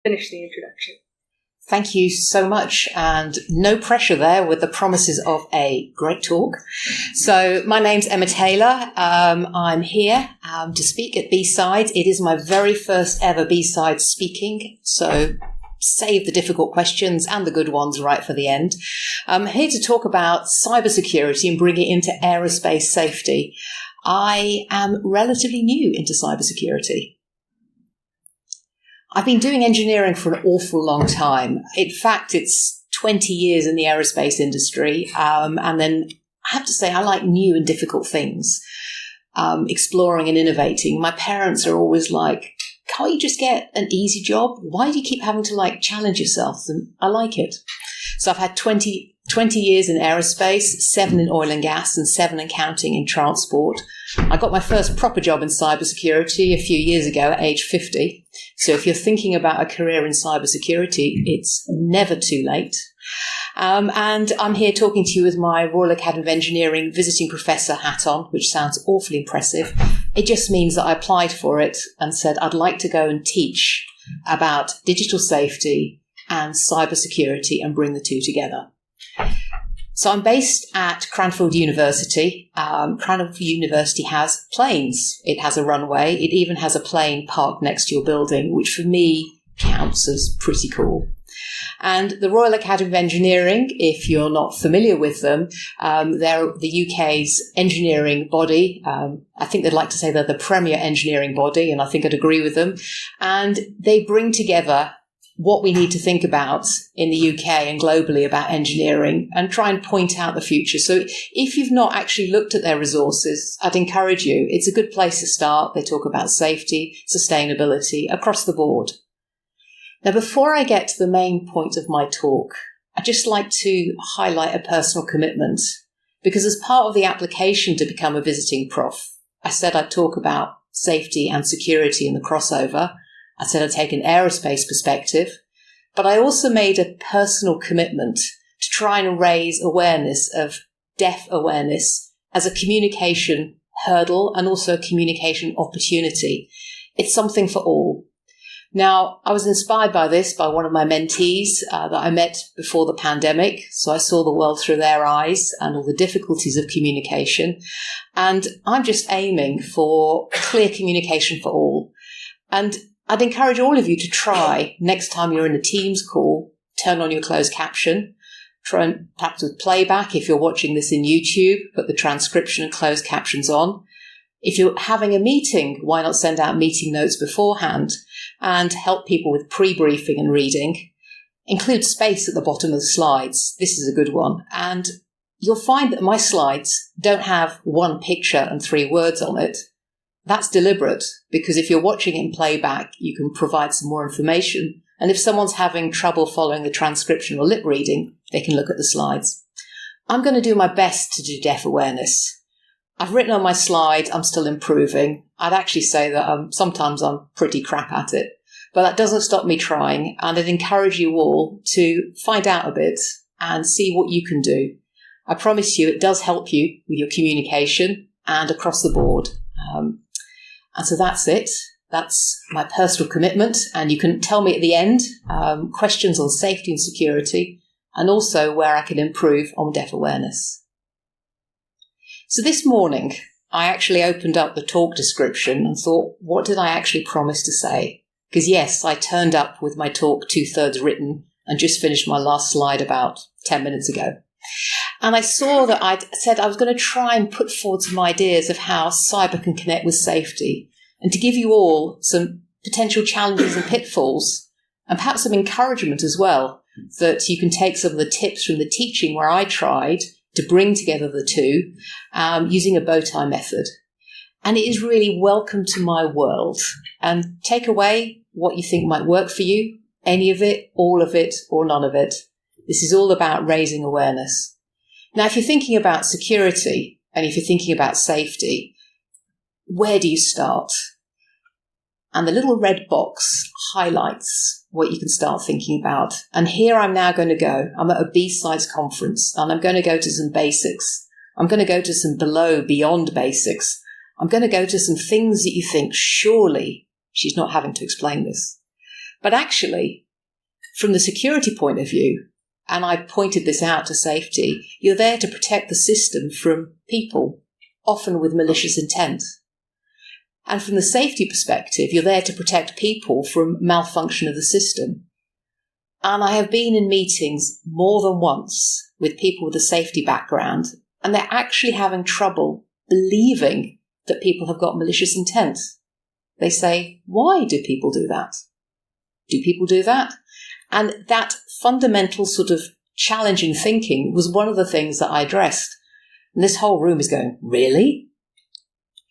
finish the introduction. Thank you so much, and no pressure there with the promises of a great talk. So my name's Emma Taylor. I'm here to speak at B-Sides. It is my very first ever B-Sides speaking, so save the difficult questions and the good ones right for the end. I'm here to talk about cybersecurity and bring it into aerospace safety. I am relatively new into cybersecurity. I've been doing engineering for an awful long time. In fact, it's 20 years in the aerospace industry. And then I have to say, I like new and difficult things, exploring and innovating. My parents are always like, can't you just get an easy job? Why do you keep having to challenge yourself? And I like it. So I've had 20 years in aerospace, 7 in oil and gas, and 7 and counting in transport. I got my first proper job in cybersecurity a few years ago at age 50. So if you're thinking about a career in cybersecurity, it's never too late. And I'm here talking to you with my Royal Academy of Engineering visiting professor hat on, which sounds awfully impressive. It just means that I applied for it and said I'd like to go and teach about digital safety and cybersecurity and bring the two together. So I'm based at Cranfield University. Cranfield University has planes. It has a runway. It even has a plane parked next to your building, which for me counts as pretty cool. And the Royal Academy of Engineering, if you're not familiar with them, they're the UK's engineering body. I think they'd like to say they're the premier engineering body, and I think I'd agree with them. And they bring together what we need to think about in the UK and globally about engineering and try and point out the future. So if you've not actually looked at their resources, I'd encourage you. It's a good place to start. They talk about safety, sustainability across the board. Now, before I get to the main point of my talk, I'd just like to highlight a personal commitment, because as part of the application to become a visiting prof, I said I'd talk about safety and security in the crossover. I said I'd take an aerospace perspective, but I also made a personal commitment to try and raise awareness of deaf awareness as a communication hurdle and also a communication opportunity. It's something for all. Now, I was inspired by this by one of my mentees that I met before the pandemic. So I saw the world through their eyes and all the difficulties of communication. And I'm just aiming for clear communication for all. And I'd encourage all of you to try, next time you're in a Teams call, turn on your closed caption, try and perhaps with playback if you're watching this in YouTube, put the transcription and closed captions on. If you're having a meeting, why not send out meeting notes beforehand and help people with pre-briefing and reading? Include space at the bottom of the slides. This is a good one. And you'll find that my slides don't have one picture and 3 words on it. That's deliberate, because if you're watching it in playback, you can provide some more information. And if someone's having trouble following the transcription or lip reading, they can look at the slides. I'm going to do my best to do deaf awareness. I've written on my slide, I'm still improving. I'd actually say that sometimes I'm pretty crap at it, but that doesn't stop me trying. And I'd encourage you all to find out a bit and see what you can do. I promise you it does help you with your communication and across the board. And so that's it. That's my personal commitment. And you can tell me at the end questions on safety and security, and also where I can improve on deaf awareness. So this morning, I actually opened up the talk description and thought, what did I actually promise to say? Because yes, I turned up with my talk 2/3 written and just finished my last slide about 10 minutes ago. And I saw that I'd said I was going to try and put forward some ideas of how cyber can connect with safety, and to give you all some potential challenges and pitfalls, and perhaps some encouragement as well, that you can take some of the tips from the teaching where I tried to bring together the two using a bow tie method. And it is really welcome to my world, and take away what you think might work for you, any of it, all of it, or none of it. This is all about raising awareness. Now, if you're thinking about security and if you're thinking about safety, where do you start? And the little red box highlights what you can start thinking about. And here I'm now going to go. I'm at a B-Sides conference, and I'm going to go to some basics. I'm going to go to some beyond basics. I'm going to go to some things that you think, surely she's not having to explain this. But actually, from the security point of view, and I pointed this out to safety, you're there to protect the system from people, often with malicious intent. And from the safety perspective, you're there to protect people from malfunction of the system. And I have been in meetings more than once with people with a safety background, and they're actually having trouble believing that people have got malicious intent. They say, why do people do that? Do people do that? And that fundamental sort of challenging thinking was one of the things that I addressed. And this whole room is going, really?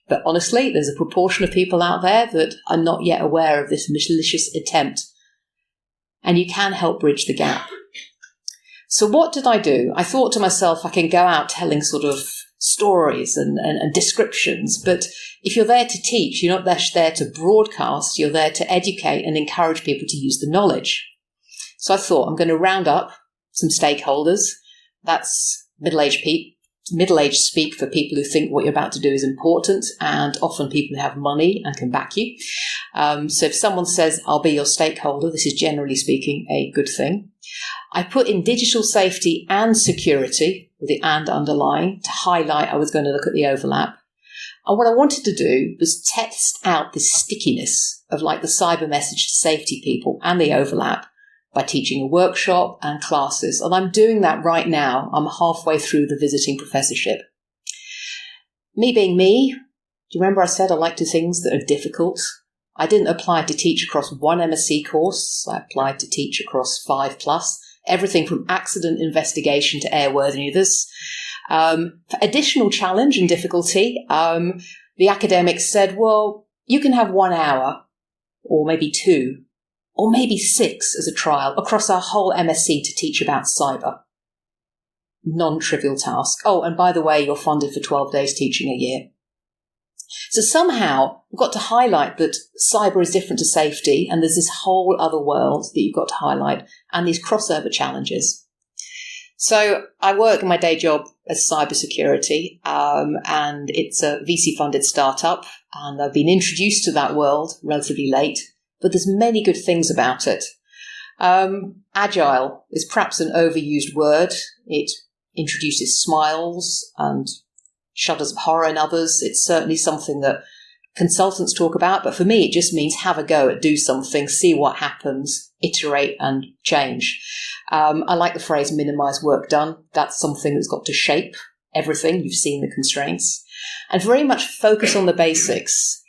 But honestly, there's a proportion of people out there that are not yet aware of this malicious attempt. And you can help bridge the gap. So what did I do? I thought to myself, I can go out telling sort of stories and descriptions, but if you're there to teach, you're not just there to broadcast, you're there to educate and encourage people to use the knowledge. So I thought I'm going to round up some stakeholders. That's middle-aged speak for people who think what you're about to do is important, and often people who have money and can back you. So if someone says, I'll be your stakeholder, this is generally speaking a good thing. I put in digital safety and security, with the and underlying, to highlight I was going to look at the overlap. And what I wanted to do was test out the stickiness of like the cyber message to safety people and the overlap by teaching a workshop and classes. And I'm doing that right now. I'm halfway through the visiting professorship. Me being me, do you remember I said I like to do things that are difficult? I didn't apply to teach across one MSc course. I applied to teach across 5+, everything from accident investigation to airworthiness. For additional challenge and difficulty, the academics said, well, you can have 1 hour or maybe 2 or maybe 6 as a trial across our whole MSc to teach about cyber. Non-trivial task. Oh, and by the way, you're funded for 12 days teaching a year. So somehow we've got to highlight that cyber is different to safety, and there's this whole other world that you've got to highlight, and these crossover challenges. So I work in my day job as Cybersecurity, and it's a VC-funded startup, and I've been introduced to that world relatively late, but there's many good things about it. Agile is perhaps an overused word. It introduces smiles and shudders of horror in others. It's certainly something that consultants talk about, but for me, it just means have a go at do something, see what happens, iterate and change. I like the phrase minimize work done. That's something that's got to shape everything. You've seen the constraints. And very much focus on the basics.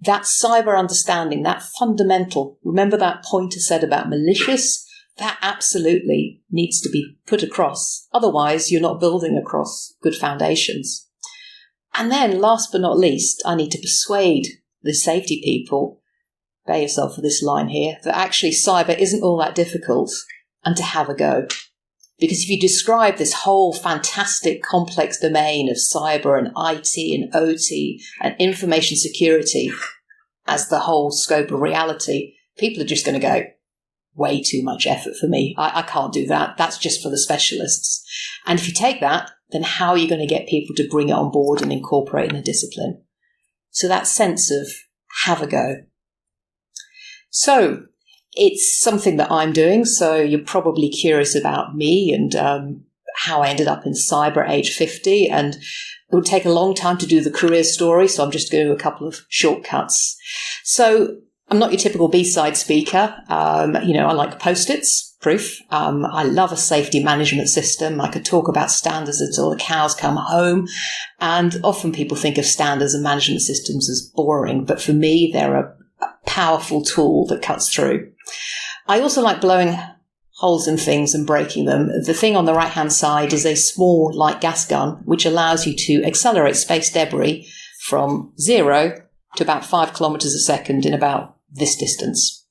That cyber understanding, that fundamental, remember that point I said about malicious? That absolutely needs to be put across. Otherwise, you're not building across good foundations. And then, last but not least, I need to persuade the safety people, bear yourself for this line here, that actually cyber isn't all that difficult and to have a go. Because if you describe this whole fantastic complex domain of cyber and IT and OT and information security as the whole scope of reality, people are just going to go, way too much effort for me. I can't do that. That's just for the specialists. And if you take that, then how are you going to get people to bring it on board and incorporate in the discipline? So that sense of have a go. So it's something that I'm doing. So you're probably curious about me and how I ended up in cyber at age 50. And it would take a long time to do the career story. So I'm just going to do a couple of shortcuts. So I'm not your typical B-side speaker. I like Post-its, proof. I love a safety management system. I could talk about standards until the cows come home. And often people think of standards and management systems as boring. But for me, they're a powerful tool that cuts through. I also like blowing holes in things and breaking them. The thing on the right-hand side is a small light gas gun, which allows you to accelerate space debris from 0 to about 5 kilometers a second in about this distance.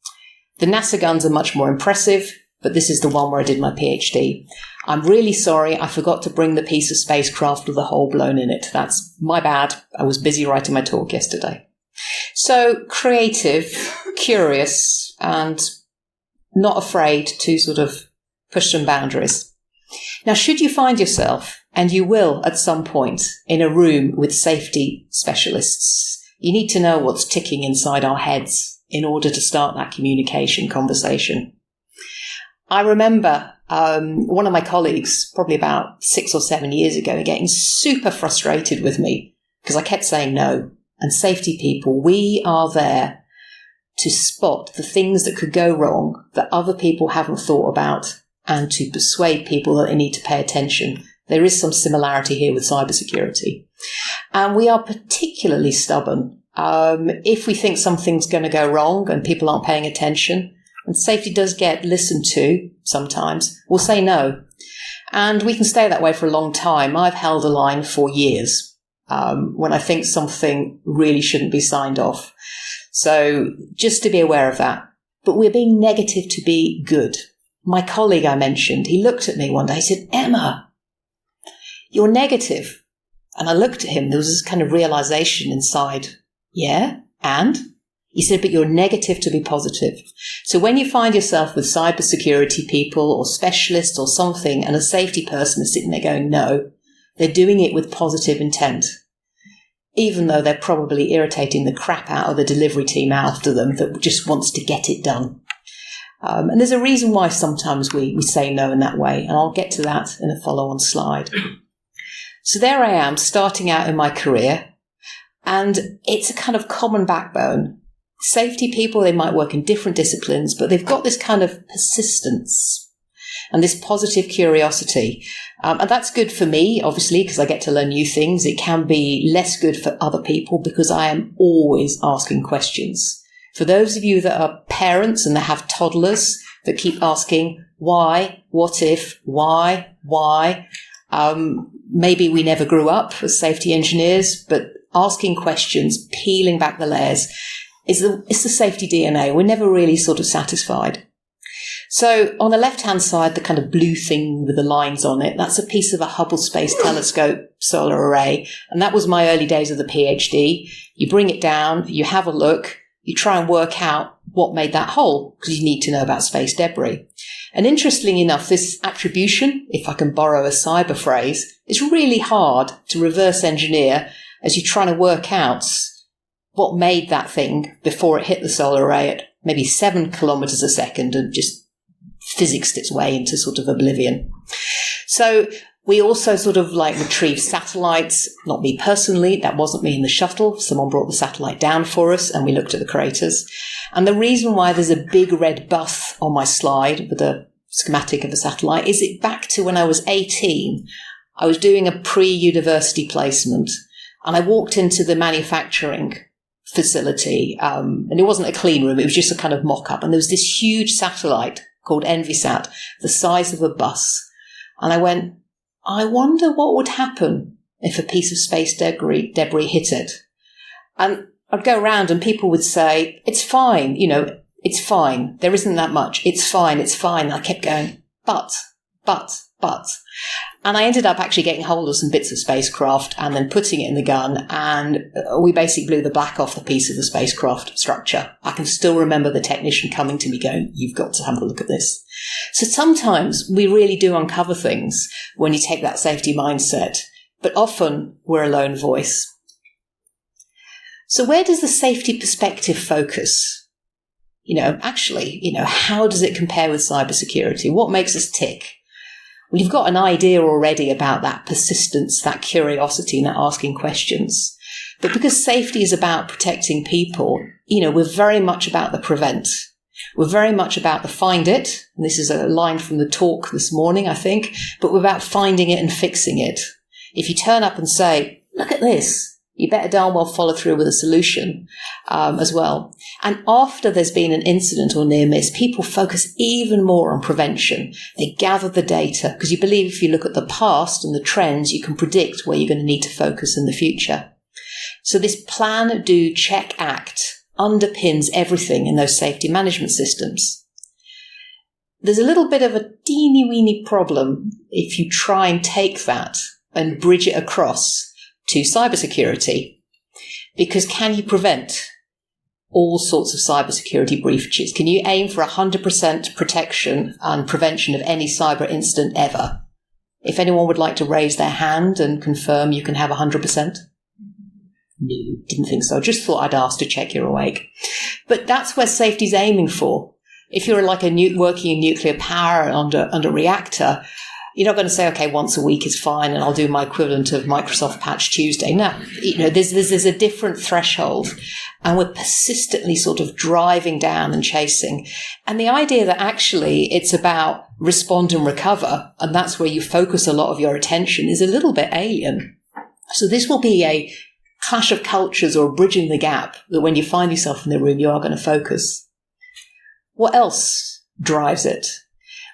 The NASA guns are much more impressive, but this is the one where I did my PhD. I'm really sorry I forgot to bring the piece of spacecraft with the hole blown in it. That's my bad. I was busy writing my talk yesterday. So creative, curious, and not afraid to sort of push some boundaries. Now, should you find yourself, and you will at some point, in a room with safety specialists, you need to know what's ticking inside our heads in order to start that communication conversation. I remember one of my colleagues, probably about 6 or 7 years ago, getting super frustrated with me because I kept saying no. And safety people, we are there to spot the things that could go wrong that other people haven't thought about and to persuade people that they need to pay attention. There is some similarity here with cybersecurity. And we are particularly stubborn if we think something's going to go wrong and people aren't paying attention. And safety does get listened to sometimes. We'll say no. And we can stay that way for a long time. I've held a line for years when I think something really shouldn't be signed off. So just to be aware of that. But we're being negative to be good. My colleague I mentioned, he looked at me one day, he said, Emma, you're negative. And I looked at him, there was this kind of realization inside. Yeah, and? He said, but you're negative to be positive. So when you find yourself with cybersecurity people or specialists or something and a safety person is sitting there going, no, they're doing it with positive intent, even though they're probably irritating the crap out of the delivery team after them that just wants to get it done. And there's a reason why sometimes we say no in that way, and I'll get to that in a follow-on slide. So there I am, starting out in my career, and it's a kind of common backbone. Safety people, they might work in different disciplines, but they've got this kind of persistence and this positive curiosity. And that's good for me, obviously, because I get to learn new things. It can be less good for other people because I am always asking questions. For those of you that are parents and that have toddlers that keep asking why, what if, why, maybe we never grew up as safety engineers, but asking questions, peeling back the layers, it's the safety DNA. We're never really sort of satisfied. So on the left-hand side, the kind of blue thing with the lines on it, that's a piece of a Hubble Space Telescope solar array. And that was my early days of the PhD. You bring it down, you have a look, you try and work out what made that hole, because you need to know about space debris. And interestingly enough, this attribution, if I can borrow a cyber phrase, is really hard to reverse engineer as you're trying to work out what made that thing before it hit the solar array at maybe 7 kilometers a second and just physicsed its way into sort of oblivion. So we also sort of like retrieve satellites, not me personally, that wasn't me in the shuttle. Someone brought the satellite down for us and we looked at the craters. And the reason why there's a big red bus on my slide with a schematic of a satellite is it back to when I was 18. I was doing a pre-university placement and I walked into the manufacturing facility, and it wasn't a clean room, it was just a kind of mock-up, and there was this huge satellite called Envisat, the size of a bus. And I went, I wonder what would happen if a piece of space debris hit it. And I'd go around and people would say, it's fine, it's fine, there isn't that much, it's fine. And I kept going, but. And I ended up actually getting hold of some bits of spacecraft and then putting it in the gun, and we basically blew the black off the piece of the spacecraft structure. I can still remember the technician coming to me going, you've got to have a look at this. So sometimes we really do uncover things when you take that safety mindset, but often we're a lone voice. So where does the safety perspective focus? How does it compare with cybersecurity? What makes us tick? Well, you've got an idea already about that persistence, that curiosity, and that asking questions. But because safety is about protecting people, we're very much about the prevent. We're very much about the find it. And this is a line from the talk this morning, I think. But we're about finding it and fixing it. If you turn up and say, look at this, you better darn well follow through with a solution as well. And after there's been an incident or near miss, people focus even more on prevention. They gather the data because you believe if you look at the past and the trends, you can predict where you're going to need to focus in the future. So this plan, do, check, act underpins everything in those safety management systems. There's a little bit of a teeny-weeny problem if you try and take that and bridge it across to cybersecurity, because can you prevent all sorts of cybersecurity breaches? Can you aim for 100% protection and prevention of any cyber incident ever? If anyone would like to raise their hand and confirm you can have 100%? No, didn't think so. Just thought I'd ask to check you're awake. But that's where safety's aiming for. If you're like working in nuclear power under reactor, you're not going to say, okay, once a week is fine and I'll do my equivalent of Microsoft Patch Tuesday. No, there's a different threshold, and we're persistently sort of driving down and chasing. And the idea that actually it's about respond and recover, and that's where you focus a lot of your attention, is a little bit alien. So this will be a clash of cultures or bridging the gap that when you find yourself in the room, you are going to focus. What else drives it?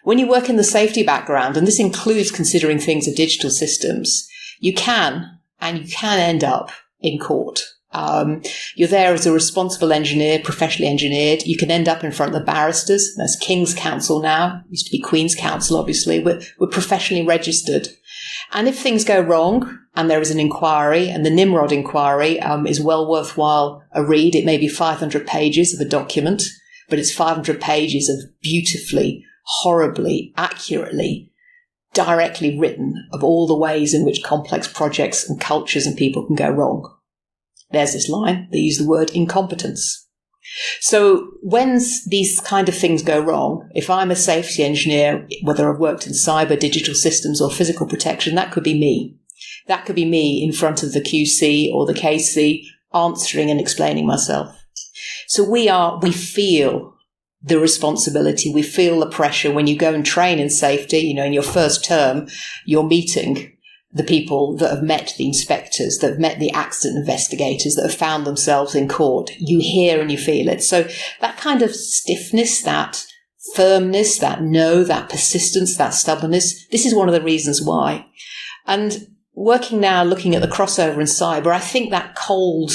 When you work in the safety background, and this includes considering things of digital systems, you can end up in court. You're there as a responsible engineer, professionally engineered. You can end up in front of the barristers. That's King's Counsel now. It used to be Queen's Counsel, obviously. We're professionally registered. And if things go wrong and there is an inquiry, and the Nimrod inquiry is well worthwhile a read, it may be 500 pages of a document, but it's 500 pages of beautifully, horribly, accurately, directly written of all the ways in which complex projects and cultures and people can go wrong. There's this line. They use the word incompetence. So when these kind of things go wrong, if I'm a safety engineer, whether I've worked in cyber, digital systems or physical protection, that could be me. That could be me in front of the QC or the KC answering and explaining myself. So we feel the responsibility, we feel the pressure when you go and train in safety. In your first term, you're meeting the people that have met the inspectors, that have met the accident investigators, that have found themselves in court. You hear and you feel it. So that kind of stiffness, that firmness, that persistence, that stubbornness, this is one of the reasons why. And working now, looking at the crossover in cyber, I think that cold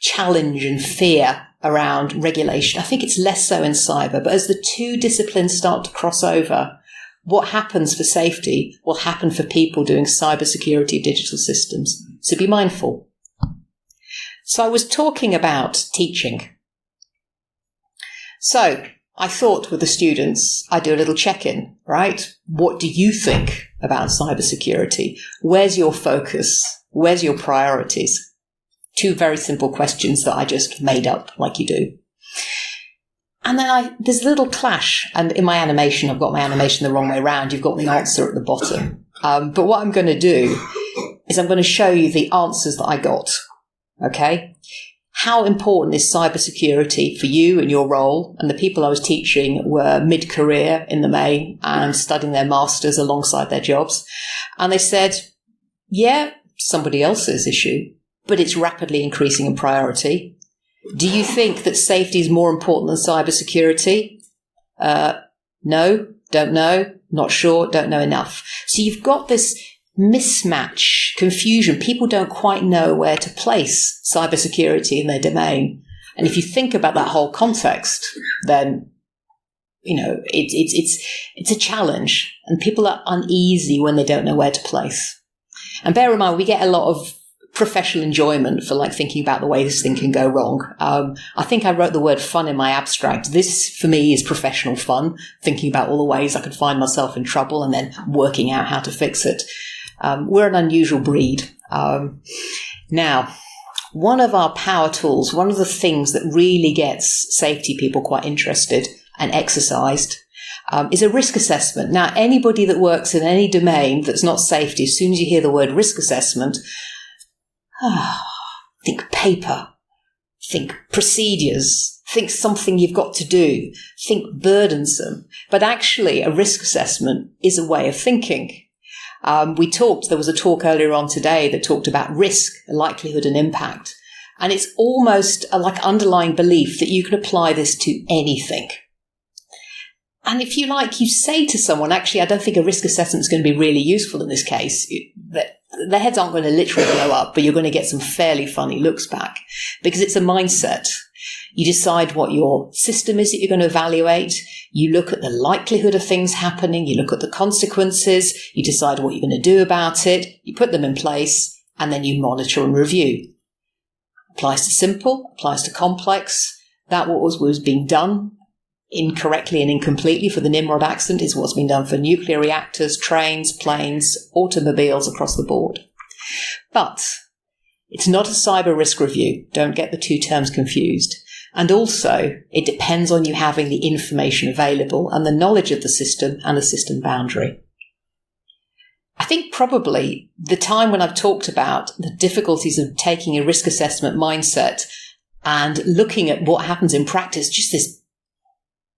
challenge and fear around regulation, I think it's less so in cyber, but as the two disciplines start to cross over, what happens for safety will happen for people doing cybersecurity digital systems. So be mindful. So I was talking about teaching. So I thought with the students, I'd do a little check-in, right? What do you think about cybersecurity? Where's your focus? Where's your priorities? Two very simple questions that I just made up like you do. And then there's a little clash. And in my animation, I've got my animation the wrong way around. You've got the answer at the bottom. But what I'm going to do is I'm going to show you the answers that I got. Okay? How important is cybersecurity for you and your role? And the people I was teaching were mid-career in the main and studying their masters alongside their jobs. And they said, yeah, somebody else's issue, but it's rapidly increasing in priority. Do you think that safety is more important than cybersecurity? No, don't know, not sure, don't know enough. So you've got this mismatch, confusion. People don't quite know where to place cybersecurity in their domain. And if you think about that whole context, then, it's a challenge, and people are uneasy when they don't know where to place. And bear in mind, we get a lot of professional enjoyment for thinking about the way this thing can go wrong. I think I wrote the word fun in my abstract. This for me is professional fun, thinking about all the ways I could find myself in trouble and then working out how to fix it. We're an unusual breed. Now, one of our power tools, one of the things that really gets safety people quite interested and exercised is a risk assessment. Now, anybody that works in any domain that's not safety, as soon as you hear the word risk assessment, think paper, think procedures, think something you've got to do, think burdensome. But actually, a risk assessment is a way of thinking. There was a talk earlier on today that talked about risk, likelihood and impact. And it's almost like underlying belief that you can apply this to anything. And if you say to someone, actually, I don't think a risk assessment is going to be really useful in this case, their heads aren't going to literally blow up, but you're going to get some fairly funny looks back because it's a mindset. You decide what your system is that you're going to evaluate. You look at the likelihood of things happening. You look at the consequences. You decide what you're going to do about it. You put them in place, and then you monitor and review. Applies to simple, applies to complex. That what was being done incorrectly and incompletely for the Nimrod accident is what's been done for nuclear reactors, trains, planes, automobiles across the board. But It's not a cyber risk review. Don't get the two terms confused. And also, it depends on you having the information available and the knowledge of the system and the system boundary. I think probably the time when I've talked about the difficulties of taking a risk assessment mindset and looking at what happens in practice, just this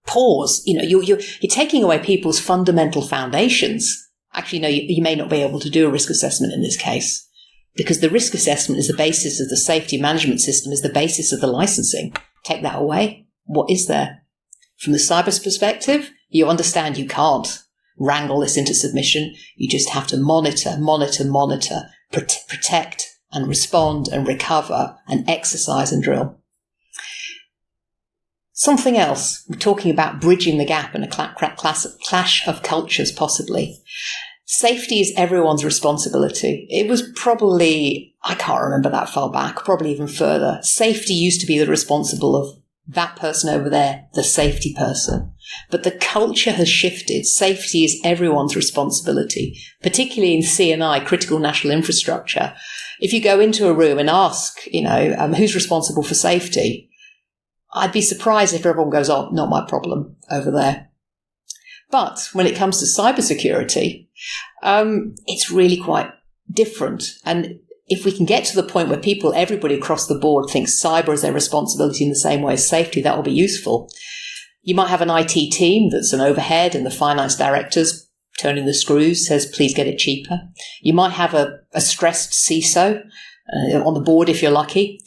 pause, you're taking away people's fundamental foundations. Actually, no, you may not be able to do a risk assessment in this case, because the risk assessment is the basis of the safety management system, is the basis of the licensing. Take that away. What is there? From the cyber perspective, you understand you can't wrangle this into submission. You just have to monitor, protect and respond and recover and exercise and drill. Something else, we're talking about bridging the gap and a clash of cultures possibly. Safety is everyone's responsibility. It was probably, I can't remember that far back, probably even further. Safety used to be the responsible of that person over there, the safety person. But the culture has shifted. Safety is everyone's responsibility, particularly in C&I, critical national infrastructure. If you go into a room and ask, who's responsible for safety, I'd be surprised if everyone goes, oh, not my problem over there. But when it comes to cybersecurity, it's really quite different. And if we can get to the point where everybody across the board thinks cyber is their responsibility in the same way as safety, that will be useful. You might have an IT team that's an overhead and the finance director's turning the screws, says, please get it cheaper. You might have a stressed CISO on the board if you're lucky.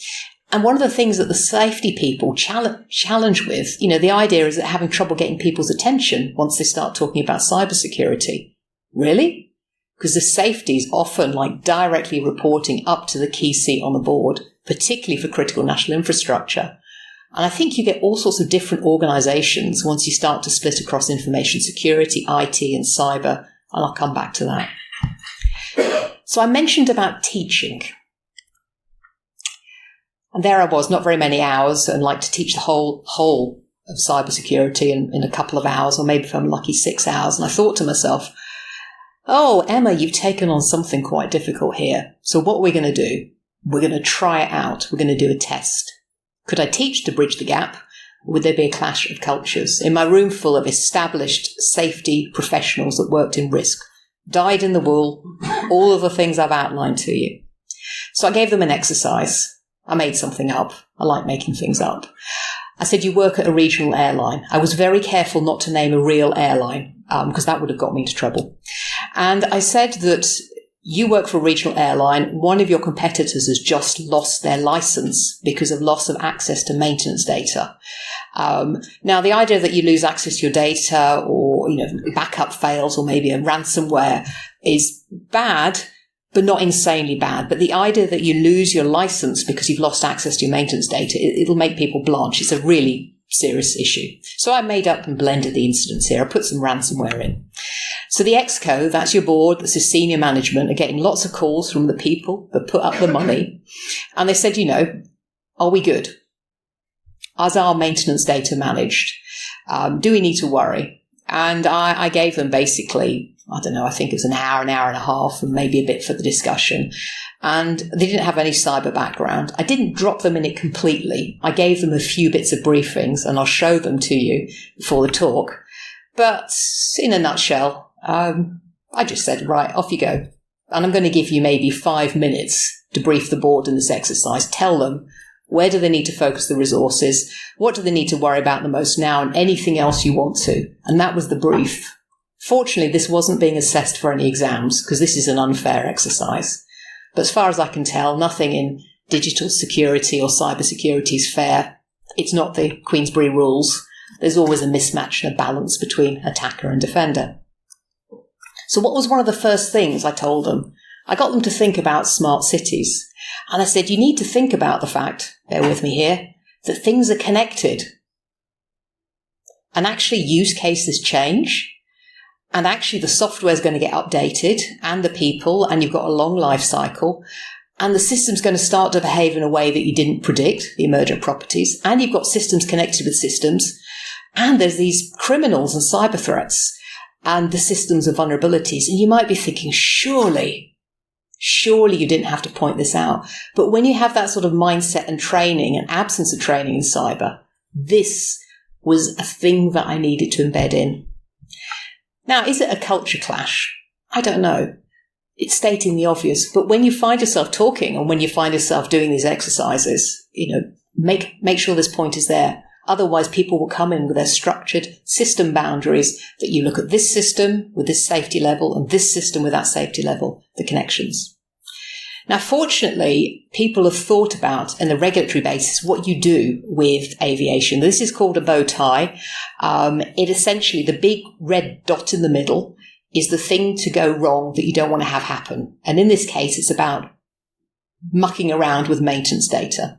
And one of the things that the safety people challenge with, the idea is that having trouble getting people's attention once they start talking about cybersecurity. Really? Because the safety is often like directly reporting up to the key seat on the board, particularly for critical national infrastructure. And I think you get all sorts of different organizations once you start to split across information security, IT and cyber. And I'll come back to that. So I mentioned about teaching. And there I was, not very many hours, and like to teach the whole of cybersecurity in a couple of hours, or maybe if I'm lucky 6 hours. And I thought to myself, oh, Emma, you've taken on something quite difficult here. So what are we going to do? We're going to try it out. We're going to do a test. Could I teach to bridge the gap? Or would there be a clash of cultures? In my room full of established safety professionals that worked in risk, dyed in the wool, all of the things I've outlined to you. So I gave them an exercise. I made something up. I like making things up. I said, you work at a regional airline. I was very careful not to name a real airline, because that would have got me into trouble. And I said that you work for a regional airline. One of your competitors has just lost their license because of loss of access to maintenance data. Now, the idea that you lose access to your data or, backup fails or maybe a ransomware is bad, but not insanely bad. But the idea that you lose your license because you've lost access to your maintenance data, it'll make people blanch. It's a really serious issue. So I made up and blended the incidents here. I put some ransomware in. So the ExCo, that's your board, that's your senior management, are getting lots of calls from the people that put up the money. And they said, are we good? Is our maintenance data managed? Do we need to worry? And I gave them basically, I don't know, I think it was an hour and a half, and maybe a bit for the discussion. And they didn't have any cyber background. I didn't drop them in it completely. I gave them a few bits of briefings, and I'll show them to you before the talk. But in a nutshell, I just said, right, off you go. And I'm going to give you maybe 5 minutes to brief the board in this exercise. Tell them, where do they need to focus the resources? What do they need to worry about the most now, and anything else you want to? And that was the brief. Fortunately, this wasn't being assessed for any exams because this is an unfair exercise. But as far as I can tell, nothing in digital security or cybersecurity is fair. It's not the Queensberry rules. There's always a mismatch and a balance between attacker and defender. So what was one of the first things I told them? I got them to think about smart cities. And I said, you need to think about the fact, bear with me here, that things are connected. And actually use cases change. And actually the software is going to get updated, and the people, and you've got a long life cycle, and the system's going to start to behave in a way that you didn't predict, the emergent properties, and you've got systems connected with systems, and there's these criminals and cyber threats, and the systems of vulnerabilities. And you might be thinking, surely Surely you didn't have to point this out. But when you have that sort of mindset and training and absence of training in cyber, this was a thing that I needed to embed in. Now, is it a culture clash? I don't know. It's stating the obvious. But when you find yourself talking and when you find yourself doing these exercises, make sure this point is there. Otherwise, people will come in with their structured system boundaries that you look at this system with this safety level and this system with that safety level, the connections. Now, fortunately, people have thought about, on the regulatory basis, what you do with aviation. This is called a bow tie. It essentially, the big red dot in the middle is the thing to go wrong that you don't want to have happen. And in this case, it's about mucking around with maintenance data.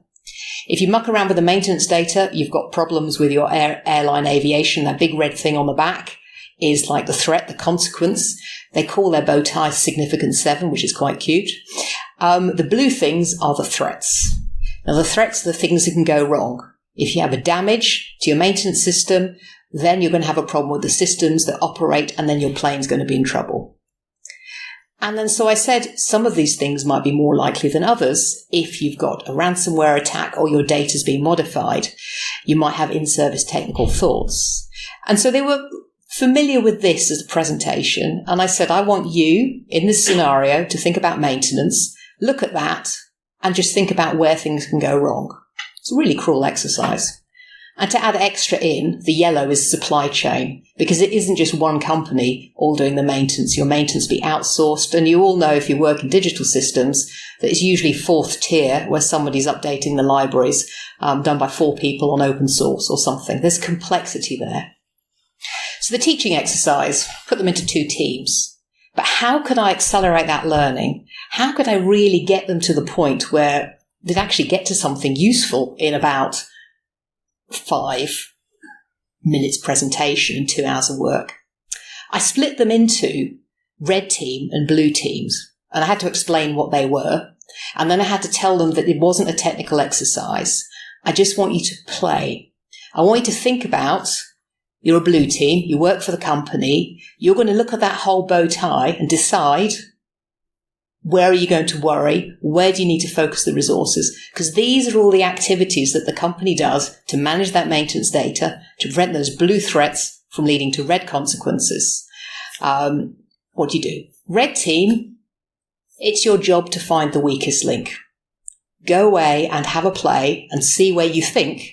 If you muck around with the maintenance data, you've got problems with your airline aviation. That big red thing on the back is like the threat, the consequence. They call their bow tie Significant 7, which is quite cute. The blue things are the threats. Now, the threats are the things that can go wrong. If you have a damage to your maintenance system, then you're going to have a problem with the systems that operate, and then your plane's going to be in trouble. And then so I said some of these things might be more likely than others. If you've got a ransomware attack or your data's been modified, you might have in-service technical faults. And so they were familiar with this as a presentation. And I said, I want you in this scenario to think about maintenance, look at that, and just think about where things can go wrong. It's a really cruel exercise. And to add extra in, the yellow is supply chain, because it isn't just one company all doing the maintenance. Your maintenance be outsourced. And you all know if you work in digital systems that it's usually fourth tier where somebody's updating the libraries done by 4 people on open source or something. There's complexity there. So the teaching exercise, put them into 2 teams. But how could I accelerate that learning? How could I really get them to the point where they'd actually get to something useful in about 5 minutes presentation and 2 hours of work? I split them into red team and blue teams, and I had to explain what they were. And then I had to tell them that it wasn't a technical exercise. I just want you to play. I want you to think about, you're a blue team, you work for the company, you're going to look at that whole bow tie and decide, where are you going to worry? Where do you need to focus the resources? Because these are all the activities that the company does to manage that maintenance data, to prevent those blue threats from leading to red consequences. What do you do? Red team, it's your job to find the weakest link. Go away and have a play and see where you think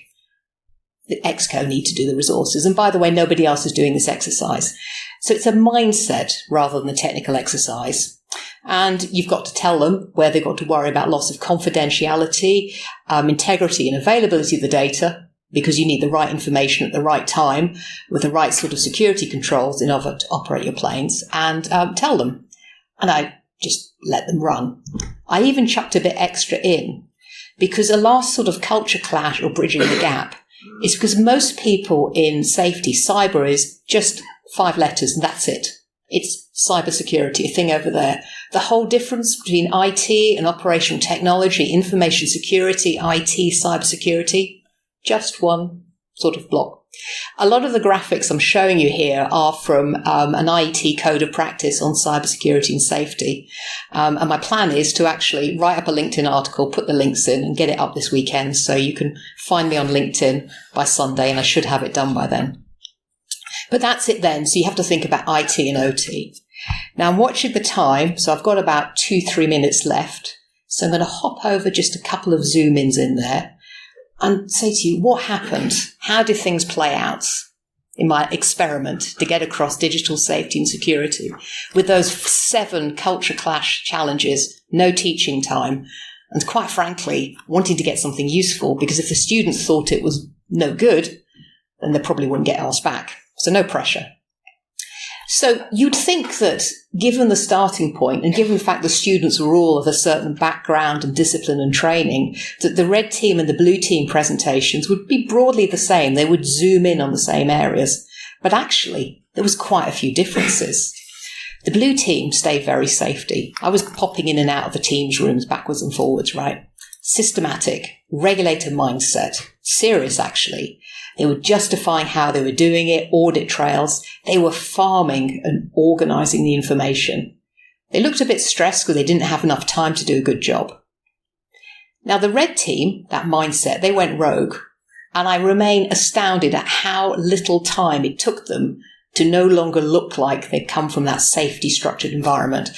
the Exco need to do the resources. And by the way, nobody else is doing this exercise. So it's a mindset rather than a technical exercise. And you've got to tell them where they've got to worry about loss of confidentiality, integrity and availability of the data, because you need the right information at the right time with the right sort of security controls in order to operate your planes, and tell them. And I just let them run. I even chucked a bit extra in, because a last sort of culture clash or bridging the gap is because most people in safety, cyber is just 5 letters and that's it. It's cybersecurity, a thing over there. The whole difference between IT and operational technology, information security, IT, cybersecurity, just one sort of block. A lot of the graphics I'm showing you here are from an IET code of practice on cybersecurity and safety. And my plan is to actually write up a LinkedIn article, put the links in and get it up this weekend. So you can find me on LinkedIn by Sunday, and I should have it done by then. But that's it then. So you have to think about IT and OT. Now I'm watching the time. So I've got about 2-3 minutes left. So I'm going to hop over just a couple of zoom ins in there and say to you, what happened? How did things play out in my experiment to get across digital safety and security with those 7 culture clash challenges, no teaching time, and quite frankly, wanting to get something useful, because if the students thought it was no good, then they probably wouldn't get asked back. So no pressure. So you'd think that given the starting point and given the fact the students were all of a certain background and discipline and training, that the red team and the blue team presentations would be broadly the same. They would zoom in on the same areas. But actually, there was quite a few differences. The blue team stayed very safety. I was popping in and out of the teams' rooms backwards and forwards, right? Systematic, regulator mindset, serious actually. They were justifying how they were doing it, audit trails. They were farming and organizing the information. They looked a bit stressed because they didn't have enough time to do a good job. Now, the red team, that mindset, they went rogue. And I remain astounded at how little time it took them to no longer look like they'd come from that safety structured environment.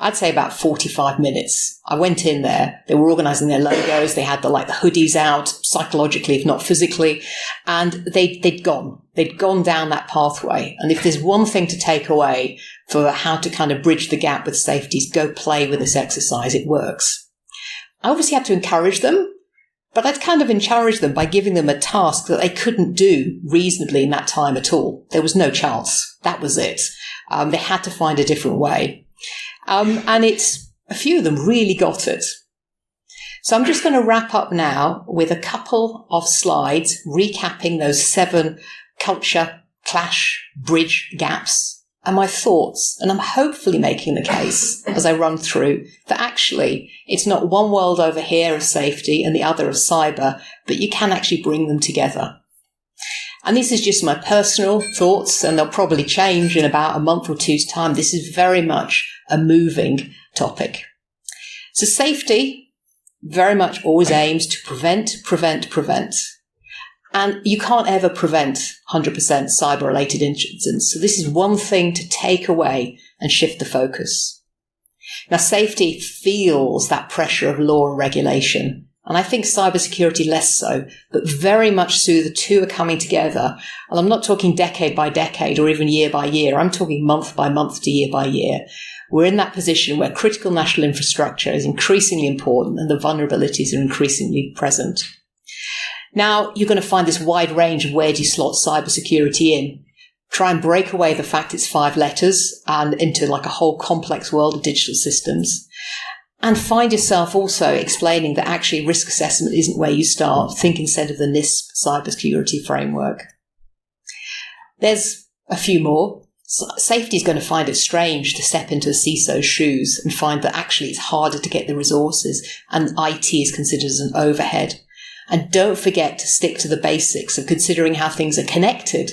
I'd say about 45 minutes. I went in there, they were organising their logos, they had the hoodies out, psychologically, if not physically, and they'd gone down that pathway. And if there's one thing to take away for how to kind of bridge the gap with safety, is go play with this exercise. It works. I obviously had to encourage them, but I'd kind of encourage them by giving them a task that they couldn't do reasonably in that time at all. There was no chance. That was it. They had to find a different way. And a few of them really got it. So I'm just going to wrap up now with a couple of slides recapping those 7 culture clash bridge gaps and my thoughts. And I'm hopefully making the case as I run through that actually it's not one world over here of safety and the other of cyber, but you can actually bring them together. And this is just my personal thoughts, and they'll probably change in about a month or two's time. This is very much a moving topic. So safety very much always aims to prevent. And you can't ever prevent 100% cyber-related incidents. So this is one thing to take away and shift the focus. Now, safety feels that pressure of law and regulation. And I think cybersecurity less so, but very much so the two are coming together. And I'm not talking decade by decade or even year by year. I'm talking month by month to year by year. We're in that position where critical national infrastructure is increasingly important and the vulnerabilities are increasingly present. Now, you're going to find this wide range of where do you slot cybersecurity in. Try and break away the fact it's 5 letters and into like a whole complex world of digital systems. And find yourself also explaining that actually risk assessment isn't where you start. Think instead of the NISP cybersecurity framework. There's a few more. Safety is going to find it strange to step into a CISO's shoes and find that actually it's harder to get the resources and IT is considered as an overhead. And don't forget to stick to the basics of considering how things are connected,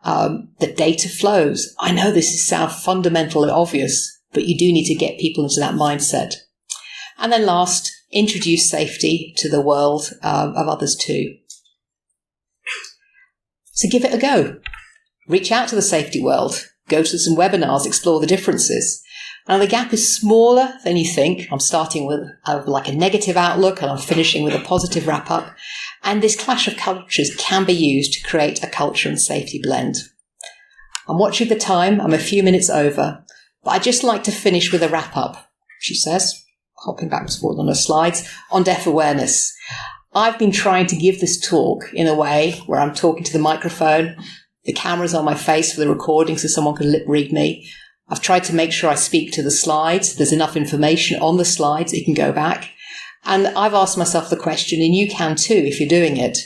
that data flows. I know this sounds fundamentally obvious, but you do need to get people into that mindset. And then last, introduce safety to the world of others too. So give it a go. Reach out to the safety world. Go to some webinars, explore the differences. Now, the gap is smaller than you think. I'm starting with like a negative outlook and I'm finishing with a positive wrap-up. And this clash of cultures can be used to create a culture and safety blend. I'm watching the time. I'm a few minutes over. But I'd just like to finish with a wrap-up, she says, hopping backwards and forward on her slides, on deaf awareness. I've been trying to give this talk in a way where I'm talking to the microphone, the camera's on my face for the recording so someone can lip read me. I've tried to make sure I speak to the slides. There's enough information on the slides that you can go back. And I've asked myself the question, and you can too if you're doing it.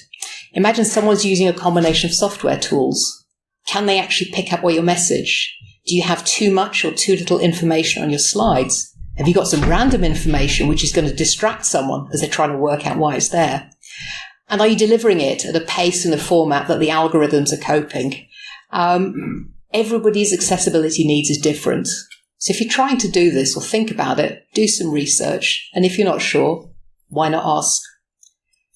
Imagine someone's using a combination of software tools. Can they actually pick up what your message? Do you have too much or too little information on your slides? Have you got some random information which is going to distract someone as they're trying to work out why it's there? And are you delivering it at a pace and a format that the algorithms are coping? Everybody's accessibility needs is different. So if you're trying to do this or think about it, do some research. And if you're not sure, why not ask?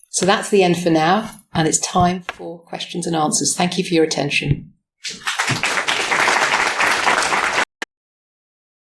So that's the end for now. And it's time for questions and answers. Thank you for your attention.